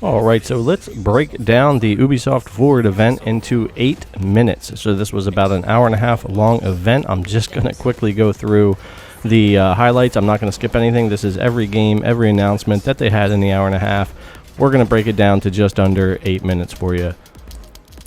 Alright, so let's break down the Ubisoft Forward event into 8 minutes. So this was about an hour and a half long event. I'm just going to quickly go through the highlights. I'm not going to skip anything. This is every game, every announcement that they had in the hour and a half. We're going to break it down to just under 8 minutes for you.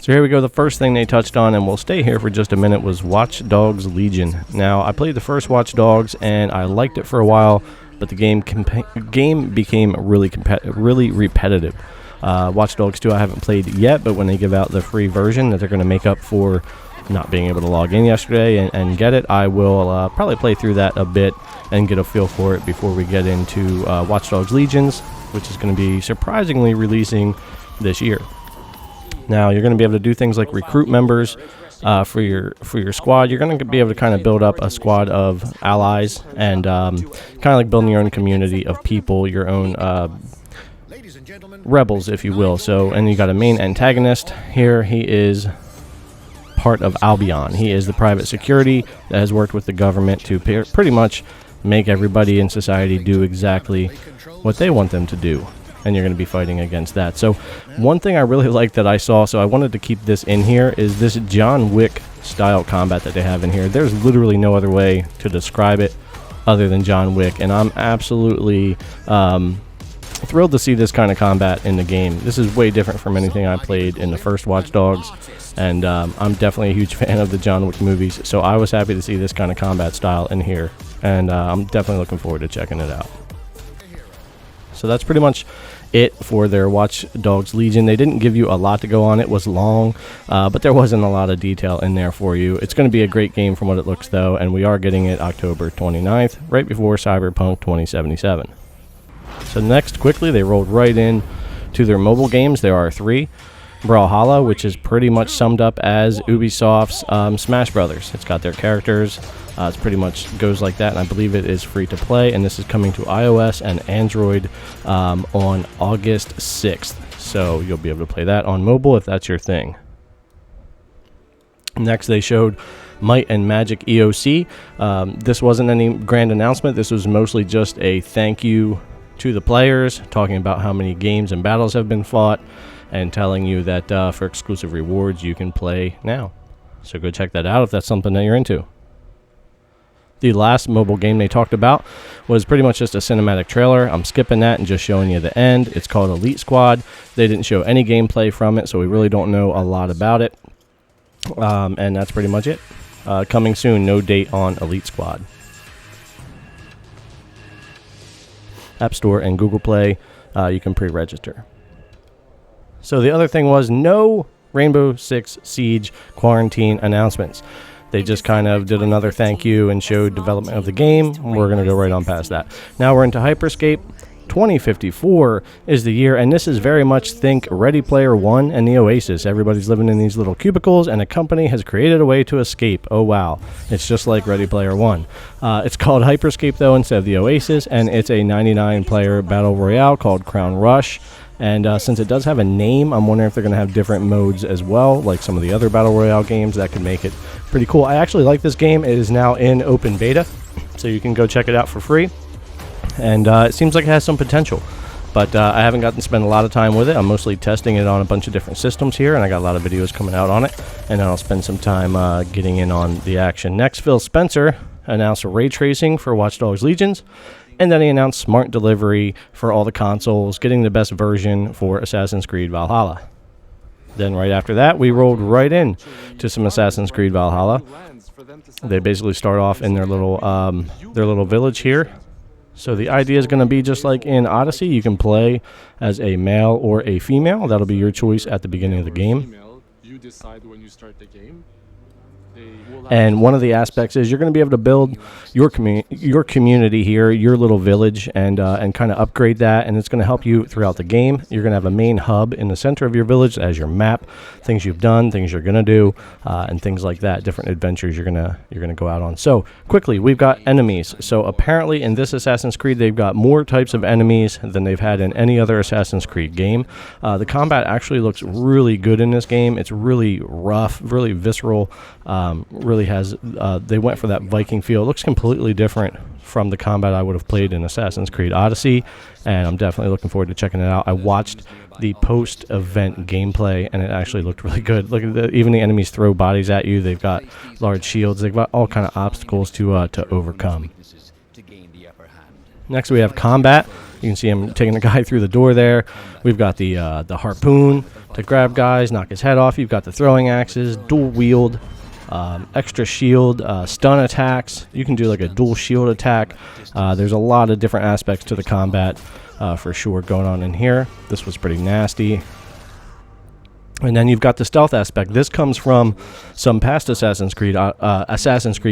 So here we go. The first thing they touched on, and we'll stay here for just a minute, was Watch Dogs Legion. Now, I played the first Watch Dogs, and I liked it for a while, but the game became really repetitive. Watch Dogs 2 I haven't played yet, but when they give out the free version that they're going to make up for not being able to log in yesterday and get it, I will probably play through that a bit and get a feel for it before we get into Watch Dogs Legions, which is going to be surprisingly releasing this year. Now, you're going to be able to do things like recruit members for your squad. You're going to be able to kind of build up a squad of allies and kind of like building your own community of people, your own rebels, if you will. So, and you got a main antagonist here. He is part of Albion. He is the private security that has worked with the government to pretty much make everybody in society do exactly what they want them to do. And you're going to be fighting against that. So one thing I really like that I saw, so I wanted to keep this in here, is this John Wick style combat that they have in here. There's literally no other way to describe it other than John Wick, and I'm absolutely thrilled to see this kind of combat in the game. This is way different from anything I played in the first Watch Dogs, and I'm definitely a huge fan of the John Wick movies, so I was happy to see this kind of combat style in here, and I'm definitely looking forward to checking it out. So that's pretty much it for their Watch Dogs Legion. They didn't give you a lot to go on. It was long, but there wasn't a lot of detail in there for you. It's going to be a great game from what it looks, though, and we are getting it October 29th, right before Cyberpunk 2077. So next, quickly, they rolled right in to their mobile games. There are 3. Brawlhalla, which is pretty much summed up as Ubisoft's Smash Brothers. It's got their characters. It's pretty much goes like that, and I believe it is free to play, and this is coming to iOS and Android on August 6th. So you'll be able to play that on mobile if that's your thing. Next, they showed Might and Magic EOC. This wasn't any grand announcement. This was mostly just a thank you to the players, talking about how many games and battles have been fought, and telling you that for exclusive rewards you can play now. So go check that out if that's something that you're into. The last mobile game they talked about was pretty much just a cinematic trailer. I'm skipping that and just showing you the end. It's called Elite Squad. They didn't show any gameplay from it, so we really don't know a lot about it. And that's pretty much it. Coming soon, no date on Elite Squad. App Store and Google Play, you can pre-register. So the other thing was no Rainbow Six Siege quarantine announcements. They just kind of did another thank you and showed development of the game. We're going to go right on past that. Now we're into Hyperscape. 2054 is the year, and this is very much think Ready Player One and the Oasis. Everybody's living in these little cubicles, and a company has created a way to escape. Oh wow, it's just like Ready Player One. It's called Hyperscape though instead of the Oasis, and it's a 99-player battle royale called Crown Rush. And since it does have a name, I'm wondering if they're going to have different modes as well, like some of the other battle royale games. That could make it pretty cool. I actually like this game. It is now in open beta, so you can go check it out for free. And it seems like it has some potential, but I haven't gotten to spend a lot of time with it. I'm mostly testing it on a bunch of different systems here, and I got a lot of videos coming out on it, and then I'll spend some time getting in on the action. Next, Phil Spencer announced ray tracing for Watch Dogs Legions, and then he announced smart delivery for all the consoles, getting the best version for Assassin's Creed Valhalla. Then right after that, we rolled right in to some Assassin's Creed Valhalla. They basically start off in their little village here. So the idea is going to be just like in Odyssey. You can play as a male or a female. That'll be your choice at the beginning of the game. You decide when you start the game. And one of the aspects is you're going to be able to build your community here, your little village, and kind of upgrade that. And it's going to help you throughout the game. You're going to have a main hub in the center of your village as your map, things you've done, things you're going to do, and things like that. Different adventures you're gonna go out on. So quickly, we've got enemies. So apparently in this Assassin's Creed, they've got more types of enemies than they've had in any other Assassin's Creed game. The combat actually looks really good in this game. It's really rough, really visceral. Really has, they went for that Viking feel. It looks completely different from the combat I would have played in Assassin's Creed Odyssey, and I'm definitely looking forward to checking it out. I watched the post-event gameplay, and it actually looked really good. Look at even the enemies throw bodies at you. They've got large shields. They've got all kind of obstacles to overcome. Next, we have combat. You can see him taking the guy through the door there. We've got the harpoon to grab guys, knock his head off. You've got the throwing axes, dual wield, extra shield, stun attacks. You can do like a dual shield attack. There's a lot of different aspects to the combat for sure going on in here. This was pretty nasty. And then you've got the stealth aspect. This comes from some past Assassin's Creed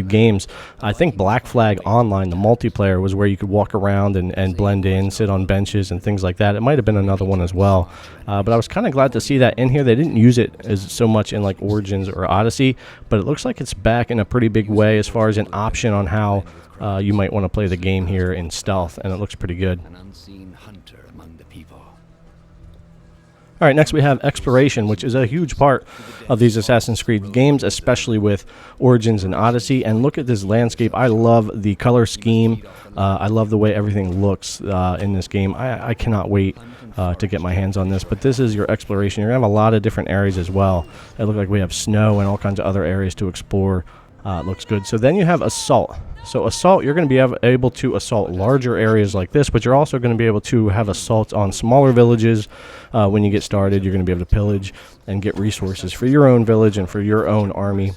games. I think Black Flag Online, the multiplayer, was where you could walk around and blend in, sit on benches and things like that. It might have been another one as well. But I was kind of glad to see that in here. They didn't use it as so much in like Origins or Odyssey, but it looks like it's back in a pretty big way as far as an option on how you might want to play the game here in stealth, and it looks pretty good. All right, next we have exploration, which is a huge part of these Assassin's Creed games, especially with Origins and Odyssey. And look at this landscape. I love the color scheme. I love the way everything looks in this game. I cannot wait to get my hands on this. But this is your exploration. You're going to have a lot of different areas as well. It looks like we have snow and all kinds of other areas to explore. It looks good. So then you have assault. So assault, you're going to be able to assault larger areas like this, but you're also going to be able to have assaults on smaller villages. When you get started, you're going to be able to pillage and get resources for your own village and for your own army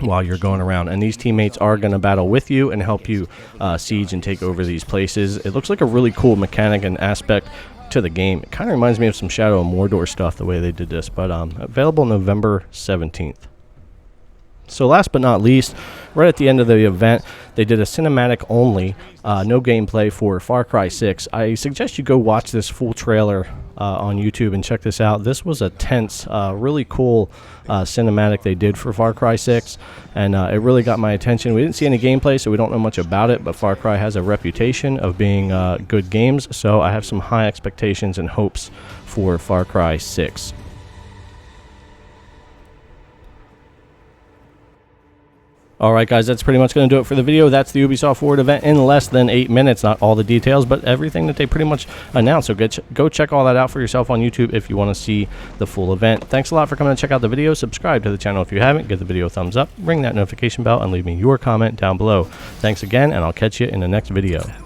while you're going around. And these teammates are going to battle with you and help you siege and take over these places. It looks like a really cool mechanic and aspect to the game. It kind of reminds me of some Shadow of Mordor stuff, the way they did this, but available November 17th. So last but not least, right at the end of the event, they did a cinematic only, no gameplay for Far Cry 6. I suggest you go watch this full trailer on YouTube and check this out. This was a tense, really cool cinematic they did for Far Cry 6, and it really got my attention. We didn't see any gameplay, so we don't know much about it, but Far Cry has a reputation of being good games, so I have some high expectations and hopes for Far Cry 6. Alright guys, that's pretty much going to do it for the video. That's the Ubisoft Forward event in less than 8 minutes. Not all the details, but everything that they pretty much announced. So go check all that out for yourself on YouTube if you want to see the full event. Thanks a lot for coming to check out the video. Subscribe to the channel if you haven't. Give the video a thumbs up. Ring that notification bell and leave me your comment down below. Thanks again, and I'll catch you in the next video.